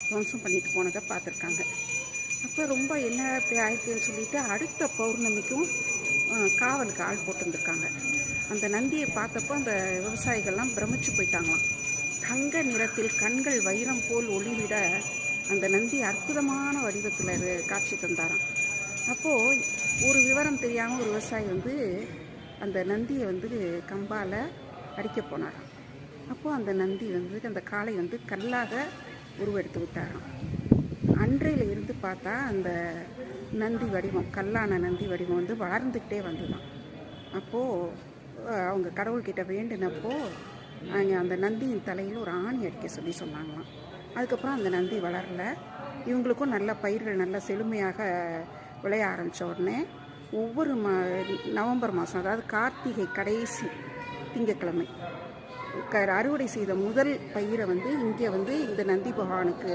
துவம்சம் பண்ணிட்டு போனதை பார்த்துருக்காங்க. அப்போ ரொம்ப என்ன இப்படி ஆயிடுச்சுன்னு சொல்லிட்டு அடுத்த பௌர்ணமிக்கும் காவலுக்கு ஆள் போட்டுருந்துருக்காங்க. அந்த நந்தியை பார்த்தப்போ அந்த விவசாயிகள்லாம் பிரமிச்சு போயிட்டாங்களாம். தங்க நிறத்தில் கண்கள் வைரம் போல் ஒளிவிட அந்த நந்தி அற்புதமான வடிவத்தில் காட்சி தந்தாராம். அப்போது ஒரு விவரம் தெரியாமல் ஒரு விவசாயி அந்த நந்தியை கம்பால் அடிக்க போனாராம். அப்போது அந்த நந்தி அந்த காளை கல்லாக உருவெடுத்து விட்டாராம். அன்றையில் இருந்து பார்த்தா அந்த நந்தி வடிவம், கல்லான நந்தி வடிவம் வளர்ந்துக்கிட்டே வந்துதான். அப்போது அவங்க கடவுள்கிட்ட வேண்டினப்போ அங்கே அந்த நந்தியின் தலையில் ஒரு ஆணி அடிக்க சொன்னாங்களாம். அதுக்கப்புறம் அந்த நந்தி வளரல. இவங்களுக்கும் நல்ல பயிர்கள் நல்ல செழுமையாக விளைய ஆரம்பித்த உடனே ஒவ்வொரு நவம்பர் மாதம், அதாவது கார்த்திகை கடைசி திங்கக்கிழமை அறுவடை செய்த முதல் பயிரை இங்கே இந்த நந்தி பகவானுக்கு